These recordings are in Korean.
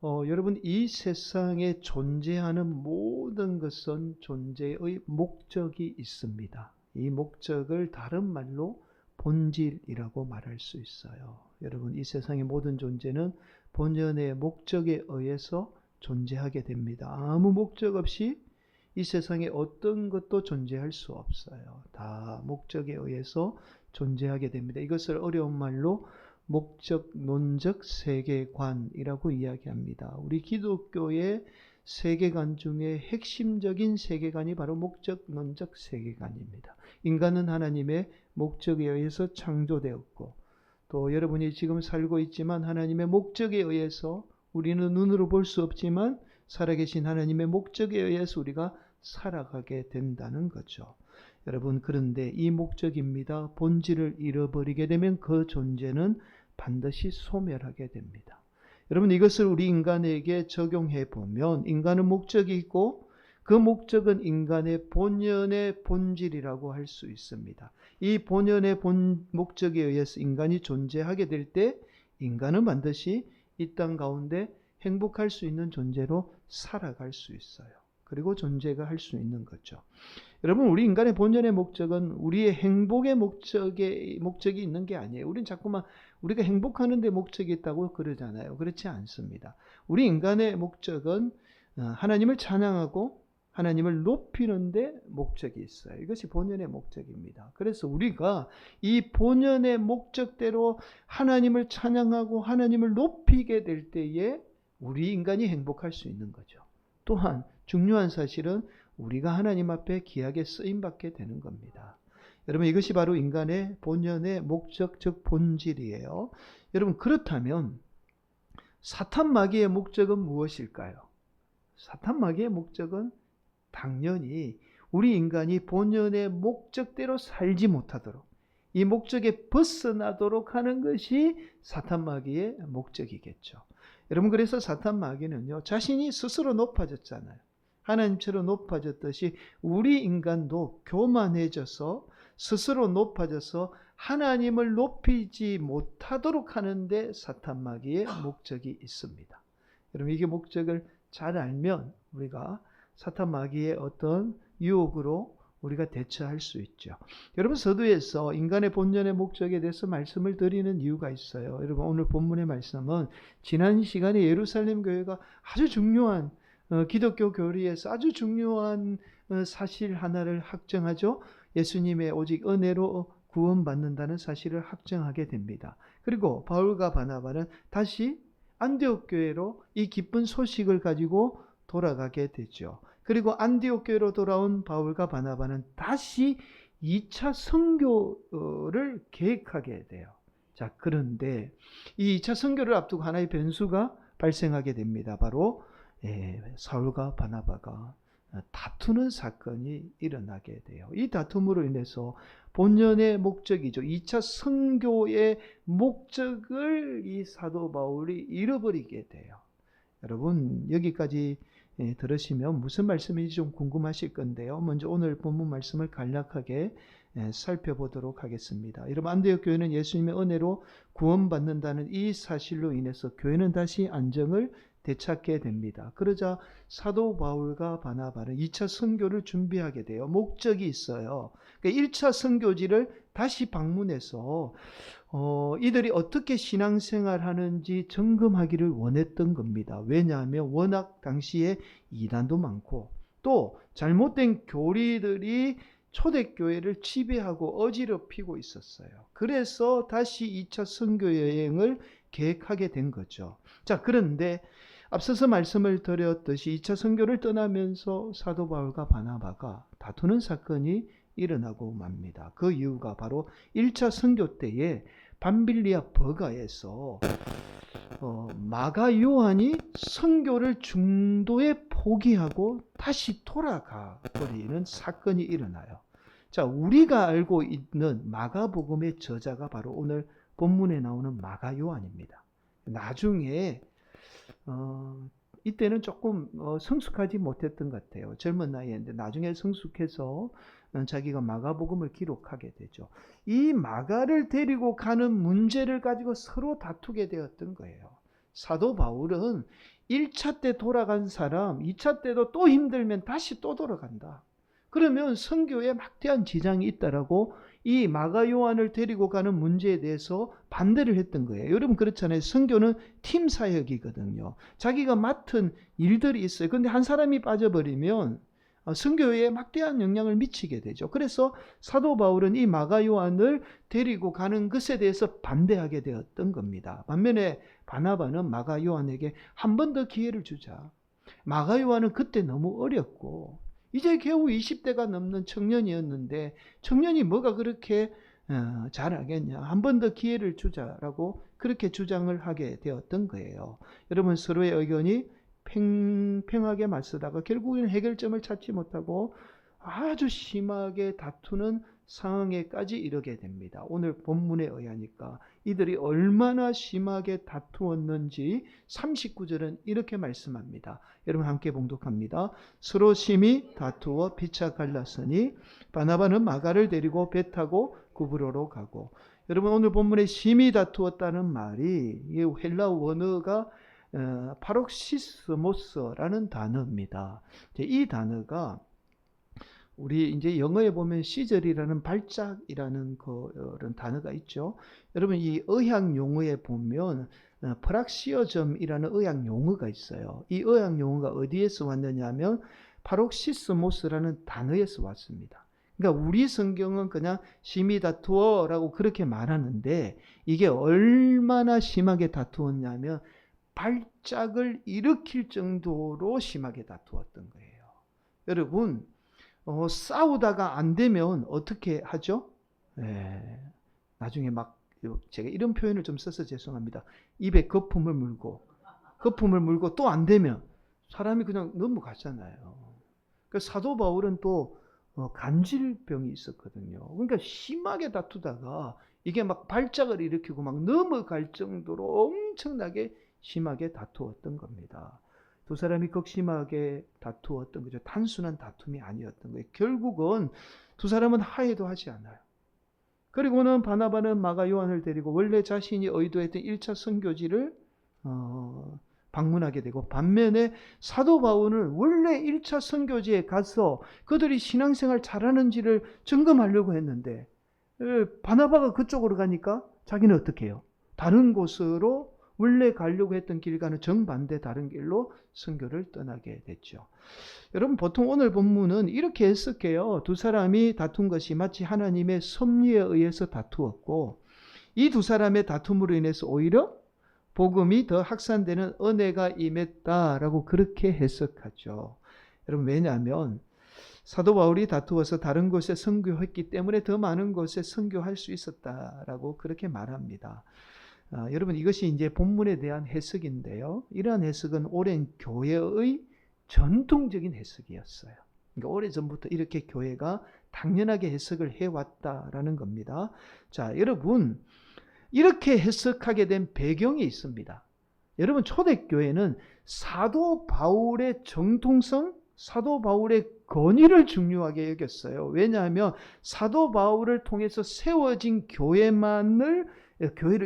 여러분, 이 세상에 존재하는 모든 것은 존재의 목적이 있습니다. 이 목적을 다른 말로 본질이라고 말할 수 있어요. 여러분, 이 세상의 모든 존재는 본연의 목적에 의해서 존재하게 됩니다. 아무 목적 없이 이 세상에 어떤 것도 존재할 수 없어요. 다 목적에 의해서 존재하게 됩니다. 이것을 어려운 말로 목적론적 세계관이라고 이야기합니다. 우리 기독교의 세계관 중에 핵심적인 세계관이 바로 목적론적 세계관입니다. 인간은 하나님의 목적에 의해서 창조되었고, 또 여러분이 지금 살고 있지만 하나님의 목적에 의해서, 우리는 눈으로 볼 수 없지만 살아계신 하나님의 목적에 의해서 우리가 살아가게 된다는 거죠. 여러분, 그런데 이 목적입니다. 본질을 잃어버리게 되면 그 존재는 반드시 소멸하게 됩니다. 여러분, 이것을 우리 인간에게 적용해 보면 인간은 목적이 있고 그 목적은 인간의 본연의 본질이라고 할 수 있습니다. 이 본연의 목적에 의해서 인간이 존재하게 될 때 인간은 반드시 이 땅 가운데 행복할 수 있는 존재로 살아갈 수 있어요. 그리고 존재가 할 수 있는 거죠. 여러분, 우리 인간의 본연의 목적은 우리의 행복의 목적이 있는 게 아니에요. 우린 자꾸만 우리가 행복하는 데 목적이 있다고 그러잖아요. 그렇지 않습니다. 우리 인간의 목적은 하나님을 찬양하고 하나님을 높이는 데 목적이 있어요. 이것이 본연의 목적입니다. 그래서 우리가 이 본연의 목적대로 하나님을 찬양하고 하나님을 높이게 될 때에 우리 인간이 행복할 수 있는 거죠. 또한 중요한 사실은 우리가 하나님 앞에 귀하게 쓰임받게 되는 겁니다. 여러분, 이것이 바로 인간의 본연의 목적, 즉 본질이에요. 여러분, 그렇다면 사탄 마귀의 목적은 무엇일까요? 사탄 마귀의 목적은 당연히 우리 인간이 본연의 목적대로 살지 못하도록, 이 목적에 벗어나도록 하는 것이 사탄 마귀의 목적이겠죠. 여러분, 그래서 사탄 마귀는요, 자신이 스스로 높아졌잖아요. 하나님처럼 높아졌듯이 우리 인간도 교만해져서 스스로 높아져서 하나님을 높이지 못하도록 하는데 사탄 마귀의 목적이 있습니다. 여러분, 이게 목적을 잘 알면 우리가 사탄 마귀의 어떤 유혹으로 우리가 대처할 수 있죠. 여러분, 서두에서 인간의 본연의 목적에 대해서 말씀을 드리는 이유가 있어요. 여러분, 오늘 본문의 말씀은 지난 시간에 예루살렘 교회가 아주 중요한 기독교 교리에서 아주 중요한 사실 하나를 확정하죠. 예수님의 오직 은혜로 구원받는다는 사실을 확정하게 됩니다. 그리고 바울과 바나바는 다시 안디옥 교회로 이 기쁜 소식을 가지고 돌아가게 되죠. 그리고 안디옥 교회로 돌아온 바울과 바나바는 다시 2차 선교를 계획하게 돼요. 자, 그런데 이 2차 선교를 앞두고 하나의 변수가 발생하게 됩니다. 바로 사울과 바나바가 다투는 사건이 일어나게 돼요. 이 다툼으로 인해서 본연의 목적이죠. 2차 선교의 목적을 이 사도 바울이 잃어버리게 돼요. 여러분, 여기까지 들으시면 무슨 말씀인지 좀 궁금하실 건데요. 먼저 오늘 본문 말씀을 간략하게 살펴보도록 하겠습니다. 여러분, 안디옥 교회는 예수님의 은혜로 구원받는다는 이 사실로 인해서 교회는 다시 안정을 되찾게 됩니다. 그러자 사도 바울과 바나바는 2차 선교를 준비하게 돼요. 목적이 있어요. 그러니까 1차 선교지를 다시 방문해서 이들이 어떻게 신앙생활 하는지 점검하기를 원했던 겁니다. 왜냐하면 워낙 당시에 이단도 많고 또 잘못된 교리들이 초대교회를 지배하고 어지럽히고 있었어요. 그래서 다시 2차 선교 여행을 계획하게 된 거죠. 자, 그런데 앞서서 말씀을 드렸듯이 2차 선교를 떠나면서 사도 바울과 바나바가 다투는 사건이 일어나고 맙니다. 그 이유가 바로 1차 선교 때에 밤빌리아 버가에서 마가 요한이 선교를 중도에 포기하고 다시 돌아가 버리는 사건이 일어나요. 자, 우리가 알고 있는 마가복음의 저자가 바로 오늘 본문에 나오는 마가 요한입니다. 나중에 이때는 조금 성숙하지 못했던 것 같아요. 젊은 나이인데 나중에 성숙해서 자기가 마가복음을 기록하게 되죠. 이 마가를 데리고 가는 문제를 가지고 서로 다투게 되었던 거예요. 사도 바울은 1차 때 돌아간 사람 2차 때도 또 힘들면 다시 또 돌아간다. 그러면 선교에 막대한 지장이 있다라고 이 마가 요한을 데리고 가는 문제에 대해서 반대를 했던 거예요. 여러분 그렇잖아요. 선교는 팀 사역이거든요. 자기가 맡은 일들이 있어요. 그런데 한 사람이 빠져버리면 선교에 막대한 영향을 미치게 되죠. 그래서 사도 바울은 이 마가 요한을 데리고 가는 것에 대해서 반대하게 되었던 겁니다. 반면에 바나바는 마가 요한에게 한 번 더 기회를 주자. 마가 요한은 그때 너무 어렸고 이제 겨우 20대가 넘는 청년이었는데 청년이 뭐가 그렇게 잘하겠냐. 한 번 더 기회를 주자라고 그렇게 주장을 하게 되었던 거예요. 여러분 서로의 의견이 팽팽하게 맞서다가 결국에는 해결점을 찾지 못하고 아주 심하게 다투는 상황에까지 이르게 됩니다. 오늘 본문에 의하니까 이들이 얼마나 심하게 다투었는지 39절은 이렇게 말씀합니다. 여러분 함께 봉독합니다. 서로 심히 다투어 피차 갈랐으니 바나바는 마가를 데리고 배 타고 구브로로 가고. 여러분 오늘 본문에 심히 다투었다는 말이 이 헬라 원어가 파록시스모스라는 단어입니다. 이 단어가 우리 이제 영어에 보면 시절이라는 발작이라는 그런 단어가 있죠. 여러분 이 의학 용어에 보면 프락시어점이라는 의학 용어가 있어요. 이 의학 용어가 어디에서 왔느냐면 파록시스모스라는 단어에서 왔습니다. 그러니까 우리 성경은 그냥 심히 다투어라고 그렇게 말하는데 이게 얼마나 심하게 다투었냐면 발작을 일으킬 정도로 심하게 다투었던 거예요. 여러분 싸우다가 안 되면 어떻게 하죠? 나중에 막 제가 이런 표현을 좀 써서 죄송합니다. 입에 거품을 물고 또 안 되면 사람이 그냥 넘어가잖아요. 그러니까 사도 바울은 또 간질병이 있었거든요. 그러니까 심하게 다투다가 이게 막 발작을 일으키고 막 넘어갈 정도로 엄청나게 심하게 다투었던 겁니다. 두 사람이 극심하게 다투었던 거죠. 단순한 다툼이 아니었던 거예요. 결국은 두 사람은 화해도 하지 않아요. 그리고는 바나바는 마가 요한을 데리고 원래 자신이 의도했던 1차 선교지를 방문하게 되고, 반면에 사도 바울은 원래 1차 선교지에 가서 그들이 신앙생활 잘하는지를 점검하려고 했는데 바나바가 그쪽으로 가니까 자기는 어떻게 해요? 다른 곳으로 원래 가려고 했던 길과는 정반대 다른 길로 선교를 떠나게 됐죠. 여러분 보통 오늘 본문은 이렇게 해석해요. 두 사람이 다툰 것이 마치 하나님의 섭리에 의해서 다투었고 이 두 사람의 다툼으로 인해서 오히려 복음이 더 확산되는 은혜가 임했다라고 그렇게 해석하죠. 여러분 왜냐하면 사도 바울이 다투어서 다른 곳에 선교했기 때문에 더 많은 곳에 선교할 수 있었다라고 그렇게 말합니다. 여러분 이것이 이제 본문에 대한 해석인데요. 이러한 해석은 오랜 교회의 전통적인 해석이었어요. 그러니까 오래전부터 이렇게 교회가 당연하게 해석을 해왔다라는 겁니다. 자, 여러분 이렇게 해석하게 된 배경이 있습니다. 여러분 초대교회는 사도 바울의 정통성, 사도 바울의 권위를 중요하게 여겼어요. 왜냐하면 사도 바울을 통해서 세워진 교회를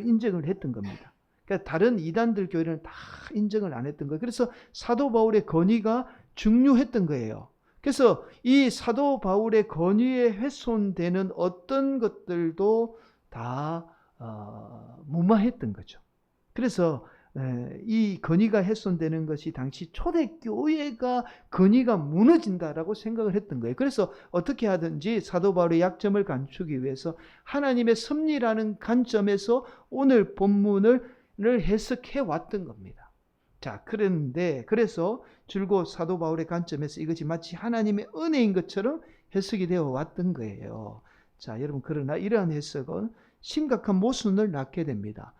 인정을 했던 겁니다. 그러니까 다른 이단들 교회는 다 인정을 안 했던 거예요. 그래서 사도 바울의 권위가 중요했던 거예요. 그래서 이 사도 바울의 권위에 훼손되는 어떤 것들도 다 무마했던 거죠. 그래서 이 권위가 훼손되는 것이 당시 초대교회가 권위가 무너진다라고 생각을 했던 거예요. 그래서 어떻게 하든지 사도 바울의 약점을 감추기 위해서 하나님의 섭리라는 관점에서 오늘 본문을 해석해 왔던 겁니다. 자, 그래서 줄곧 사도 바울의 관점에서 이것이 마치 하나님의 은혜인 것처럼 해석이 되어 왔던 거예요. 자, 여러분 그러나 이러한 해석은 심각한 모순을 낳게 됩니다.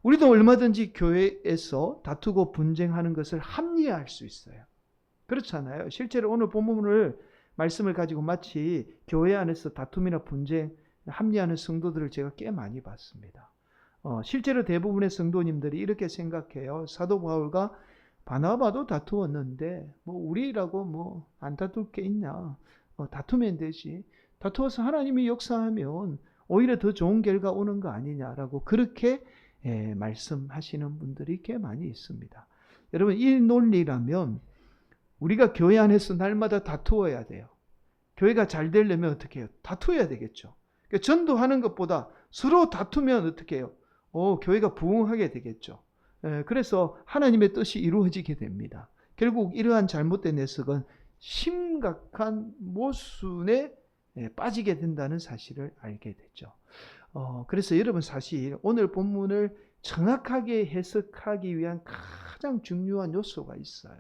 우리도 얼마든지 교회에서 다투고 분쟁하는 것을 합리화할 수 있어요. 그렇잖아요. 실제로 오늘 본문을 말씀을 가지고 마치 교회 안에서 다툼이나 분쟁 합리화하는 성도들을 제가 꽤 많이 봤습니다. 실제로 대부분의 성도님들이 이렇게 생각해요. 사도 바울과 바나바도 다투었는데 우리라고 안 다툴 게 있냐. 다투면 되지. 다투어서 하나님이 역사하면 오히려 더 좋은 결과 오는 거 아니냐라고 그렇게 말씀하시는 분들이 꽤 많이 있습니다. 여러분, 이 논리라면 우리가 교회 안에서 날마다 다투어야 돼요. 교회가 잘 되려면 어떻게 해요? 다투어야 되겠죠. 그러니까 전도하는 것보다 서로 다투면 어떻게 해요? 교회가 부흥하게 되겠죠. 그래서 하나님의 뜻이 이루어지게 됩니다. 결국 이러한 잘못된 해석은 심각한 모순에 빠지게 된다는 사실을 알게 되죠. 그래서 여러분, 사실 오늘 본문을 정확하게 해석하기 위한 가장 중요한 요소가 있어요.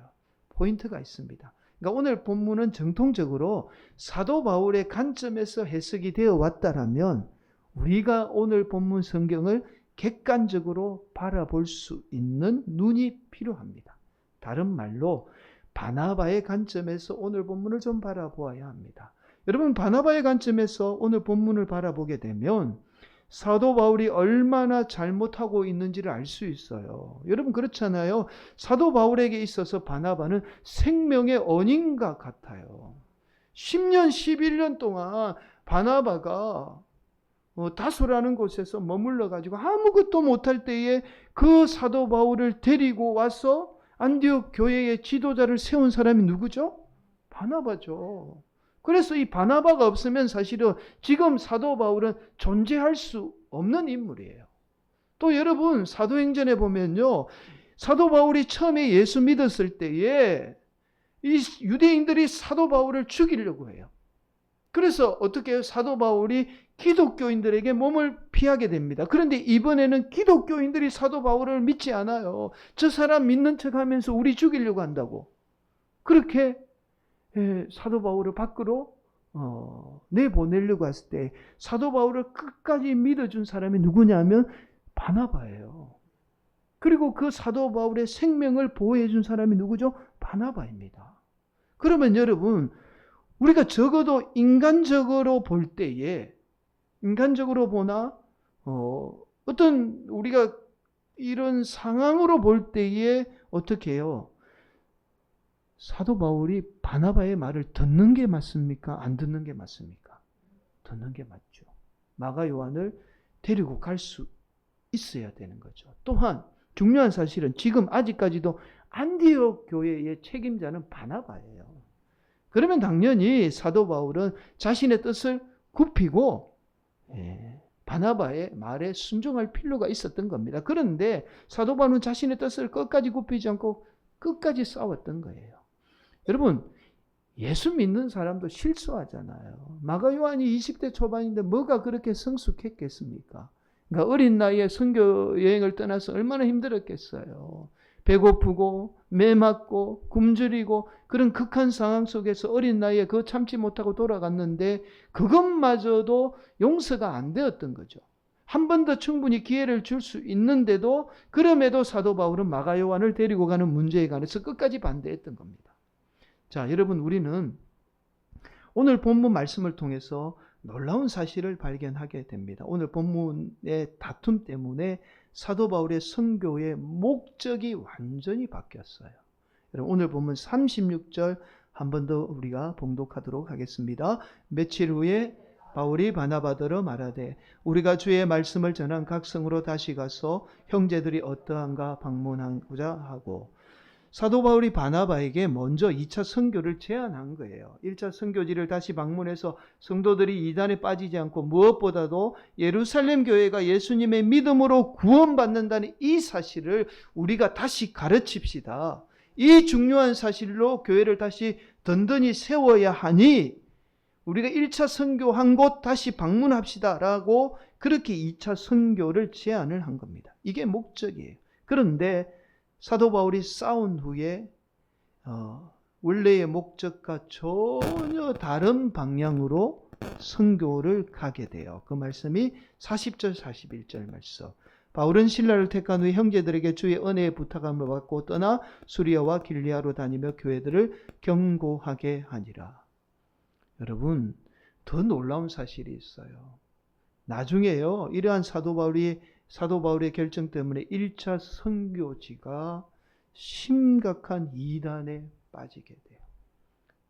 포인트가 있습니다. 그러니까 오늘 본문은 정통적으로 사도 바울의 관점에서 해석이 되어 왔다라면 우리가 오늘 본문 성경을 객관적으로 바라볼 수 있는 눈이 필요합니다. 다른 말로 바나바의 관점에서 오늘 본문을 좀 바라보아야 합니다. 여러분, 바나바의 관점에서 오늘 본문을 바라보게 되면 사도 바울이 얼마나 잘못하고 있는지를 알 수 있어요. 여러분, 그렇잖아요. 사도 바울에게 있어서 바나바는 생명의 언인과 같아요. 10년, 11년 동안 바나바가 다소라는 곳에서 머물러 가지고 아무것도 못할 때에 그 사도 바울을 데리고 와서 안디옥 교회의 지도자를 세운 사람이 누구죠? 바나바죠. 그래서 이 바나바가 없으면 사실은 지금 사도 바울은 존재할 수 없는 인물이에요. 또 여러분, 사도행전에 보면요, 사도 바울이 처음에 예수 믿었을 때에 이 유대인들이 사도 바울을 죽이려고 해요. 그래서 어떻게 해요? 사도 바울이 기독교인들에게 몸을 피하게 됩니다. 그런데 이번에는 기독교인들이 사도 바울을 믿지 않아요. 저 사람 믿는 척하면서 우리 죽이려고 한다고. 그렇게 사도 바울을 밖으로 내보내려고 했을 때 사도 바울을 끝까지 믿어준 사람이 누구냐면 바나바예요. 그리고 그 사도 바울의 생명을 보호해준 사람이 누구죠? 바나바입니다. 그러면 여러분, 우리가 적어도 인간적으로 볼 때에, 인간적으로 보나 어떤 우리가 이런 상황으로 볼 때에 어떻게 해요? 사도 바울이 바나바의 말을 듣는 게 맞습니까? 안 듣는 게 맞습니까? 듣는 게 맞죠. 마가 요한을 데리고 갈 수 있어야 되는 거죠. 또한 중요한 사실은 지금 아직까지도 안디옥 교회의 책임자는 바나바예요. 그러면 당연히 사도 바울은 자신의 뜻을 굽히고 바나바의 말에 순종할 필요가 있었던 겁니다. 그런데 사도 바울은 자신의 뜻을 끝까지 굽히지 않고 끝까지 싸웠던 거예요. 여러분, 예수 믿는 사람도 실수하잖아요. 마가 요한이 20대 초반인데 뭐가 그렇게 성숙했겠습니까? 그러니까 어린 나이에 선교 여행을 떠나서 얼마나 힘들었겠어요. 배고프고 매맞고 굶주리고 그런 극한 상황 속에서 어린 나이에 그거 참지 못하고 돌아갔는데 그것마저도 용서가 안 되었던 거죠. 한 번 더 충분히 기회를 줄 수 있는데도 그럼에도 사도 바울은 마가 요한을 데리고 가는 문제에 관해서 끝까지 반대했던 겁니다. 자, 여러분, 우리는 오늘 본문 말씀을 통해서 놀라운 사실을 발견하게 됩니다. 오늘 본문의 다툼 때문에 사도 바울의 선교의 목적이 완전히 바뀌었어요. 여러분, 오늘 본문 36절 한 번 더 우리가 봉독하도록 하겠습니다. 며칠 후에 바울이 바나바더러 말하되 우리가 주의 말씀을 전한 각 성으로 다시 가서 형제들이 어떠한가 방문하고자 하고, 사도 바울이 바나바에게 먼저 2차 선교를 제안한 거예요. 1차 선교지를 다시 방문해서 성도들이 이단에 빠지지 않고 무엇보다도 예루살렘 교회가 예수님의 믿음으로 구원받는다는 이 사실을 우리가 다시 가르칩시다. 이 중요한 사실로 교회를 다시 든든히 세워야 하니 우리가 1차 선교한 곳 다시 방문합시다 라고 그렇게 2차 선교를 제안을 한 겁니다. 이게 목적이에요. 그런데 사도 바울이 싸운 후에 원래의 목적과 전혀 다른 방향으로 선교를 가게 돼요. 그 말씀이 40절 41절 말씀. 바울은 신라를 택한 후에 형제들에게 주의 은혜의 부탁함을 받고 떠나 수리아와 길리아로 다니며 교회들을 경고하게 하니라. 여러분, 더 놀라운 사실이 있어요. 나중에요, 이러한 사도 바울의 결정 때문에 1차 선교지가 심각한 이단에 빠지게 돼요.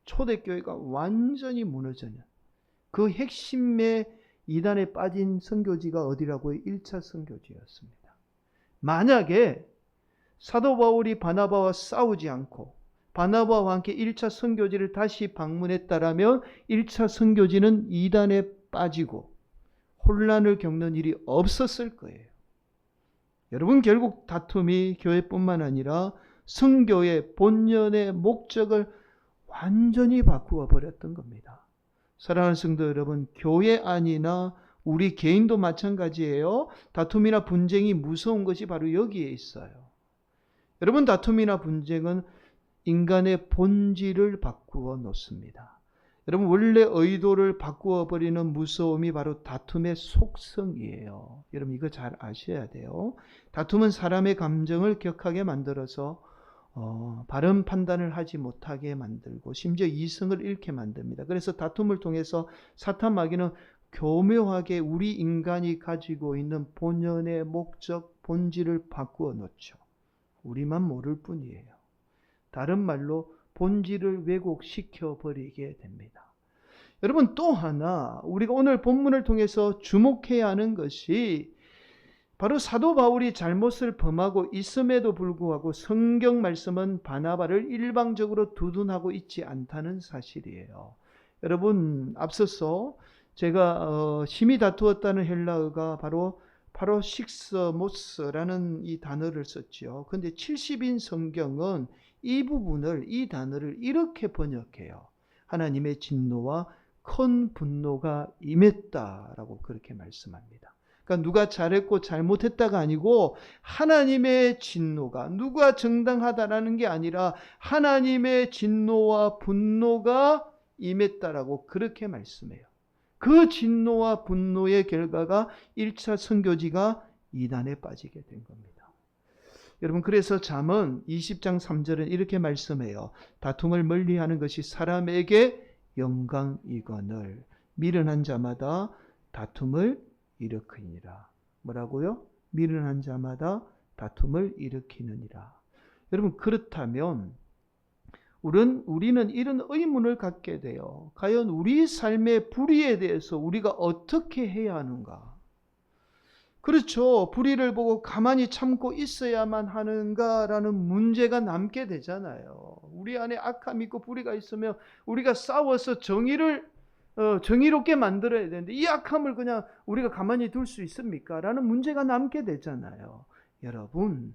초대교회가 완전히 무너져요. 그 핵심의 이단에 빠진 선교지가 어디라고요? 1차 선교지였습니다. 만약에 사도 바울이 바나바와 싸우지 않고 바나바와 함께 1차 선교지를 다시 방문했다라면 1차 선교지는 이단에 빠지고 혼란을 겪는 일이 없었을 거예요. 여러분, 결국 다툼이 교회뿐만 아니라 선교의 본연의 목적을 완전히 바꾸어 버렸던 겁니다. 사랑하는 성도 여러분, 교회 안이나 우리 개인도 마찬가지예요. 다툼이나 분쟁이 무서운 것이 바로 여기에 있어요. 여러분, 다툼이나 분쟁은 인간의 본질을 바꾸어 놓습니다. 여러분, 원래 의도를 바꾸어 버리는 무서움이 바로 다툼의 속성이에요. 여러분, 이거 잘 아셔야 돼요. 다툼은 사람의 감정을 격하게 만들어서 바른 판단을 하지 못하게 만들고 심지어 이성을 잃게 만듭니다. 그래서 다툼을 통해서 사탄 마귀는 교묘하게 우리 인간이 가지고 있는 본연의 목적, 본질을 바꾸어 놓죠. 우리만 모를 뿐이에요. 다른 말로 본질을 왜곡시켜 버리게 됩니다. 여러분, 또 하나 우리가 오늘 본문을 통해서 주목해야 하는 것이 바로 사도 바울이 잘못을 범하고 있음에도 불구하고 성경 말씀은 바나바를 일방적으로 두둔하고 있지 않다는 사실이에요. 여러분, 앞서서 제가 심히 다투었다는 헬라어가 바로 파로식스모스라는 이 단어를 썼죠. 그런데 70인 성경은 이 부분을, 이 단어를 이렇게 번역해요. 하나님의 진노와 큰 분노가 임했다라고 그렇게 말씀합니다. 그러니까 누가 잘했고 잘못했다가 아니고 하나님의 진노가, 누가 정당하다라는 게 아니라 하나님의 진노와 분노가 임했다라고 그렇게 말씀해요. 그 진노와 분노의 결과가 1차 선교지가 이단에 빠지게 된 겁니다. 여러분, 그래서 잠언 20장 3절은 이렇게 말씀해요. 다툼을 멀리하는 것이 사람에게 영광이거늘 미련한 자마다 다툼을 일으키니라. 뭐라고요? 미련한 자마다 다툼을 일으키느니라. 여러분, 그렇다면 우리는 이런 의문을 갖게 돼요. 과연 우리 삶의 불의에 대해서 우리가 어떻게 해야 하는가? 그렇죠. 불의를 보고 가만히 참고 있어야만 하는가라는 문제가 남게 되잖아요. 우리 안에 악함이 있고 불의가 있으면 우리가 싸워서 정의롭게 만들어야 되는데 이 악함을 그냥 우리가 가만히 둘 수 있습니까? 라는 문제가 남게 되잖아요. 여러분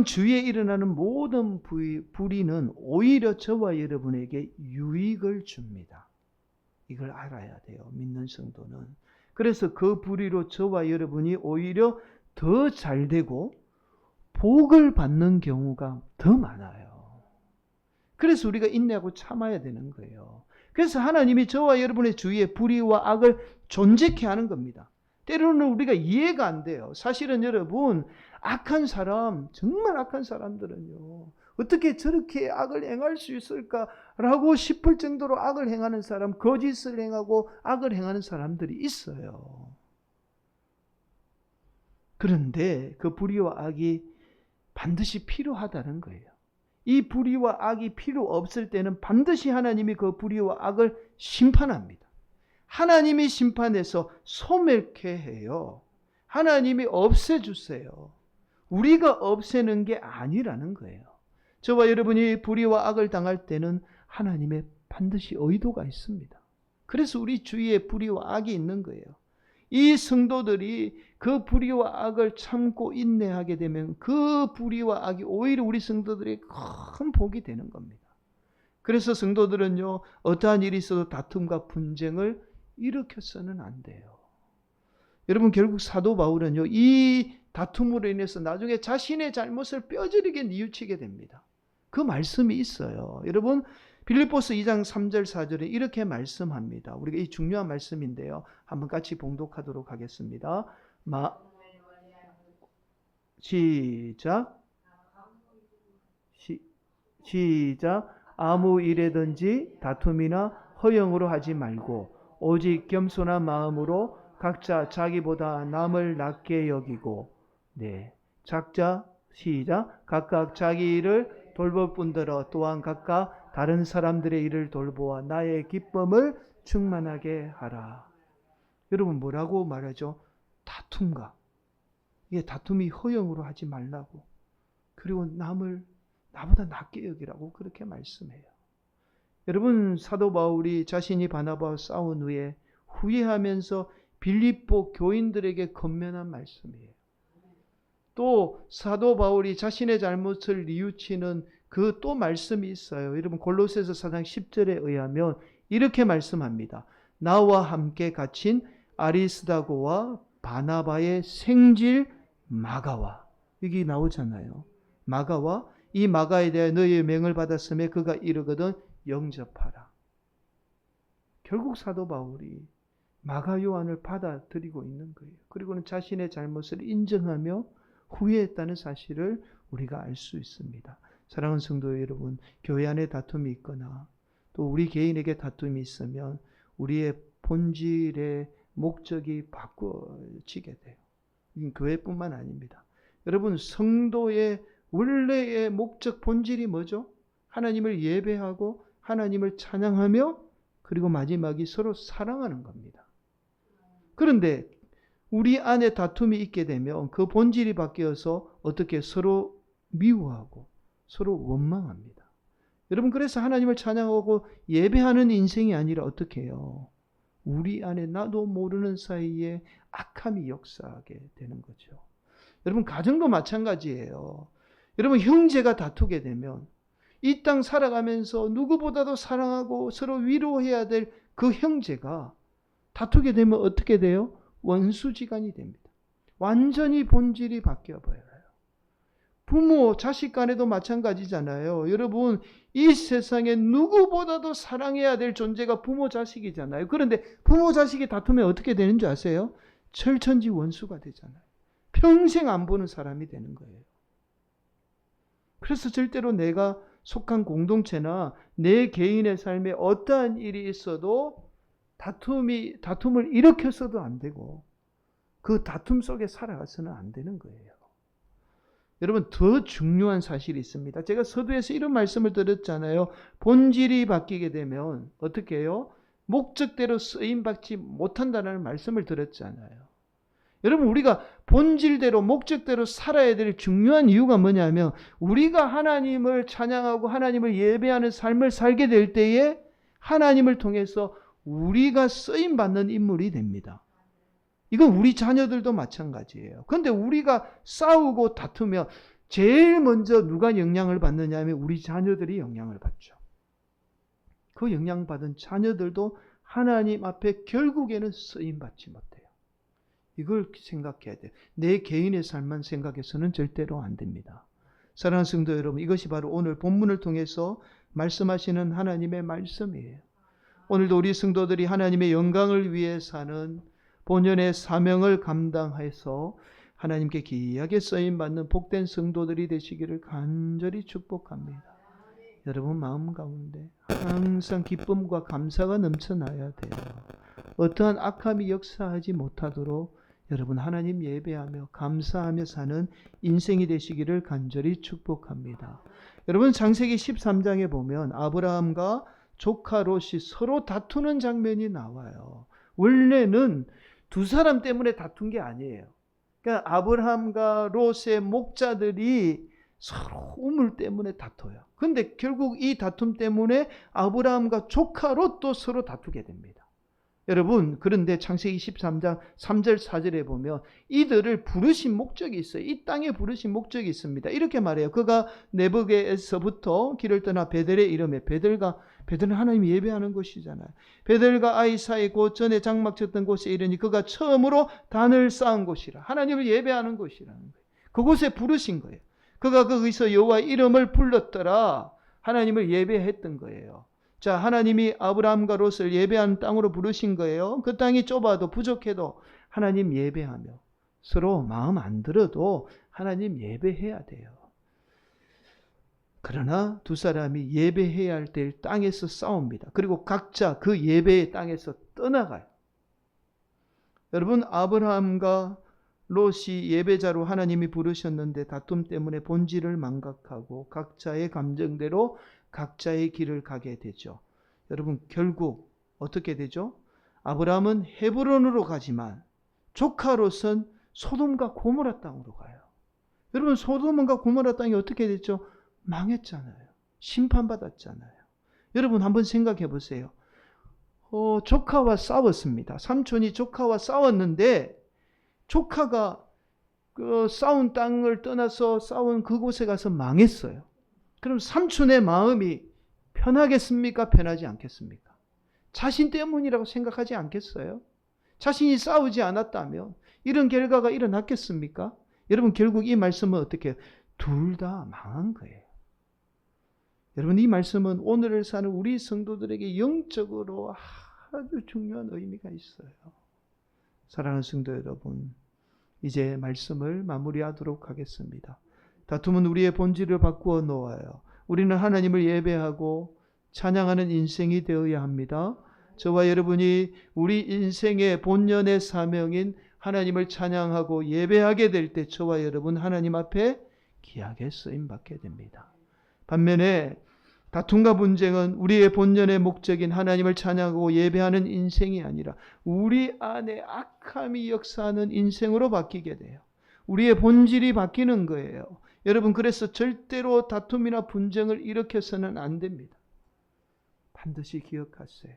주위에 일어나는 모든 불의는 오히려 저와 여러분에게 유익을 줍니다. 이걸 알아야 돼요. 믿는 성도는. 그래서 그 불의로 저와 여러분이 오히려 더 잘되고 복을 받는 경우가 더 많아요. 그래서 우리가 인내하고 참아야 되는 거예요. 그래서 하나님이 저와 여러분의 주위에 불의와 악을 존재케 하는 겁니다. 때로는 우리가 이해가 안 돼요. 사실은 여러분, 악한 사람, 정말 악한 사람들은요, 어떻게 저렇게 악을 행할 수 있을까라고 싶을 정도로 악을 행하는 사람, 거짓을 행하고 악을 행하는 사람들이 있어요. 그런데 그 불의와 악이 반드시 필요하다는 거예요. 이 불의와 악이 필요 없을 때는 반드시 하나님이 그 불의와 악을 심판합니다. 하나님이 심판해서 소멸케 해요. 하나님이 없애주세요. 우리가 없애는 게 아니라는 거예요. 저와 여러분이 불의와 악을 당할 때는 하나님의 반드시 의도가 있습니다. 그래서 우리 주위에 불의와 악이 있는 거예요. 이 성도들이 그 불의와 악을 참고 인내하게 되면 그 불의와 악이 오히려 우리 성도들의 큰 복이 되는 겁니다. 그래서 성도들은요, 어떠한 일이 있어도 다툼과 분쟁을 일으켜서는 안 돼요. 여러분, 결국 사도 바울은요, 이 다툼으로 인해서 나중에 자신의 잘못을 뼈저리게 뉘우치게 됩니다. 그 말씀이 있어요. 여러분, 빌립보서 2장 3절 4절에 이렇게 말씀합니다. 우리가 이 중요한 말씀인데요. 한번 같이 봉독하도록 하겠습니다. 시작. 아무 일에든지 다툼이나 허영으로 하지 말고 오직 겸손한 마음으로 각자 자기보다 남을 낮게 여기고 시작. 각각 자기 일을 돌볼 뿐더러 또한 각각 다른 사람들의 일을 돌보아 나의 기쁨을 충만하게 하라. 여러분, 뭐라고 말하죠? 다툼과 이게 다툼이 허영으로 하지 말라고. 그리고 남을 나보다 낫게 여기라고 그렇게 말씀해요. 여러분, 사도 바울이 자신이 바나바와 싸운 후에 후회하면서 빌립보 교인들에게 건면한 말씀이에요. 또 사도 바울이 자신의 잘못을 뉘우치는 그 또 말씀이 있어요. 여러분, 골로새서 4장 10절에 의하면 이렇게 말씀합니다. 나와 함께 갇힌 아리스다고와 바나바의 생질 마가와, 여기 나오잖아요. 마가와, 이 마가에 대해 너희의 명을 받았음에 그가 이르거든 영접하라. 결국 사도 바울이 마가 요한을 받아들이고 있는 거예요. 그리고는 자신의 잘못을 인정하며 후회했다는 사실을 우리가 알 수 있습니다. 사랑하는 성도 여러분, 교회 안에 다툼이 있거나 또 우리 개인에게 다툼이 있으면 우리의 본질의 목적이 바꿔지게 돼요. 이건 교회뿐만 아닙니다. 여러분, 성도의 원래의 목적, 본질이 뭐죠? 하나님을 예배하고 하나님을 찬양하며 그리고 마지막이 서로 사랑하는 겁니다. 그런데 우리 안에 다툼이 있게 되면 그 본질이 바뀌어서 어떻게 서로 미워하고 서로 원망합니다. 여러분, 그래서 하나님을 찬양하고 예배하는 인생이 아니라 어떻게 해요? 우리 안에 나도 모르는 사이에 악함이 역사하게 되는 거죠. 여러분, 가정도 마찬가지예요. 여러분, 형제가 다투게 되면 이 땅 살아가면서 누구보다도 사랑하고 서로 위로해야 될 그 형제가 다투게 되면 어떻게 돼요? 원수지간이 됩니다. 완전히 본질이 바뀌어버려요. 부모, 자식 간에도 마찬가지잖아요. 여러분, 이 세상에 누구보다도 사랑해야 될 존재가 부모, 자식이잖아요. 그런데 부모, 자식이 다투면 어떻게 되는 줄 아세요? 철천지 원수가 되잖아요. 평생 안 보는 사람이 되는 거예요. 그래서 절대로 내가 속한 공동체나 내 개인의 삶에 어떠한 일이 있어도 다툼을 일으켜서도 안 되고 그 다툼 속에 살아가서는 안 되는 거예요. 여러분, 더 중요한 사실이 있습니다. 제가 서두에서 이런 말씀을 드렸잖아요. 본질이 바뀌게 되면 어떻게 해요? 목적대로 쓰임받지 못한다는 말씀을 드렸잖아요. 여러분, 우리가 본질대로 목적대로 살아야 될 중요한 이유가 뭐냐면 우리가 하나님을 찬양하고 하나님을 예배하는 삶을 살게 될 때에 하나님을 통해서 우리가 쓰임받는 인물이 됩니다. 이건 우리 자녀들도 마찬가지예요. 그런데 우리가 싸우고 다투면 제일 먼저 누가 영향을 받느냐 하면 우리 자녀들이 영향을 받죠. 그 영향받은 자녀들도 하나님 앞에 결국에는 쓰임받지 못해요. 이걸 생각해야 돼요. 내 개인의 삶만 생각해서는 절대로 안 됩니다. 사랑하는 성도 여러분, 이것이 바로 오늘 본문을 통해서 말씀하시는 하나님의 말씀이에요. 오늘도 우리 성도들이 하나님의 영광을 위해 사는 본연의 사명을 감당해서 하나님께 귀하게 쓰임받는 복된 성도들이 되시기를 간절히 축복합니다. 여러분 마음 가운데 항상 기쁨과 감사가 넘쳐나야 돼요. 어떠한 악함이 역사하지 못하도록 여러분 하나님 예배하며 감사하며 사는 인생이 되시기를 간절히 축복합니다. 여러분, 창세기 13장에 보면 아브라함과 조카 롯이 서로 다투는 장면이 나와요. 원래는 두 사람 때문에 다툰 게 아니에요. 그러니까 아브라함과 롯의 목자들이 서로 우물 때문에 다퉈요. 그런데 결국 이 다툼 때문에 아브라함과 조카 롯도 서로 다투게 됩니다. 여러분, 그런데 창세기 13장 3절 4절에 보면 이들을 부르신 목적이 있어요. 이 땅에 부르신 목적이 있습니다. 이렇게 말해요. 그가 네브게에서부터 길을 떠나 베델에 이르매, 베델은 하나님이 예배하는 곳이잖아요. 베델과 아이 사이 곧 전에 장막 쳤던 곳에 이르니 그가 처음으로 단을 쌓은 곳이라. 하나님을 예배하는 곳이라는 거예요. 그곳에 부르신 거예요. 그가 거기서 여호와 이름을 불렀더라. 하나님을 예배했던 거예요. 자, 하나님이 아브라함과 롯을 예배하는 땅으로 부르신 거예요. 그 땅이 좁아도 부족해도 하나님 예배하며 서로 마음 안 들어도 하나님 예배해야 돼요. 그러나 두 사람이 예배해야 할 때 땅에서 싸웁니다. 그리고 각자 그 예배의 땅에서 떠나가요. 여러분, 아브라함과 롯이 예배자로 하나님이 부르셨는데 다툼 때문에 본질을 망각하고 각자의 감정대로 각자의 길을 가게 되죠. 여러분, 결국 어떻게 되죠? 아브라함은 헤브론으로 가지만 조카 롯은 소돔과 고모라 땅으로 가요. 여러분, 소돔과 고모라 땅이 어떻게 됐죠? 망했잖아요. 심판받았잖아요. 여러분 한번 생각해 보세요. 조카와 싸웠습니다. 삼촌이 조카와 싸웠는데 조카가 그 싸운 땅을 떠나서 싸운 그곳에 가서 망했어요. 그럼 삼촌의 마음이 편하겠습니까? 편하지 않겠습니까? 자신 때문이라고 생각하지 않겠어요? 자신이 싸우지 않았다면 이런 결과가 일어났겠습니까? 여러분, 결국 이 말씀은 어떻게 해요? 둘 다 망한 거예요. 여러분, 이 말씀은 오늘을 사는 우리 성도들에게 영적으로 아주 중요한 의미가 있어요. 사랑하는 성도 여러분, 이제 말씀을 마무리하도록 하겠습니다. 다툼은 우리의 본질을 바꾸어 놓아요. 우리는 하나님을 예배하고 찬양하는 인생이 되어야 합니다. 저와 여러분이 우리 인생의 본연의 사명인 하나님을 찬양하고 예배하게 될 때 저와 여러분 하나님 앞에 귀하게 쓰임받게 됩니다. 반면에 다툼과 분쟁은 우리의 본연의 목적인 하나님을 찬양하고 예배하는 인생이 아니라 우리 안에 악함이 역사하는 인생으로 바뀌게 돼요. 우리의 본질이 바뀌는 거예요. 여러분, 그래서 절대로 다툼이나 분쟁을 일으켜서는 안 됩니다. 반드시 기억하세요.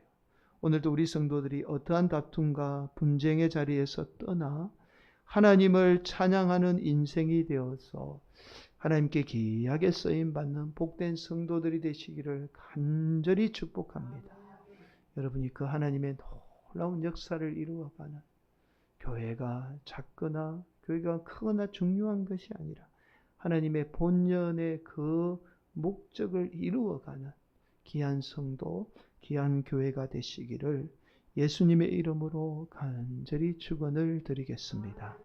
오늘도 우리 성도들이 어떠한 다툼과 분쟁의 자리에서 떠나 하나님을 찬양하는 인생이 되어서 하나님께 귀하게 쓰임받는 복된 성도들이 되시기를 간절히 축복합니다. 여러분이 그 하나님의 놀라운 역사를 이루어가는, 교회가 작거나 교회가 크거나 중요한 것이 아니라 하나님의 본연의 그 목적을 이루어가는 귀한 성도, 귀한 교회가 되시기를 예수님의 이름으로 간절히 축원을 드리겠습니다.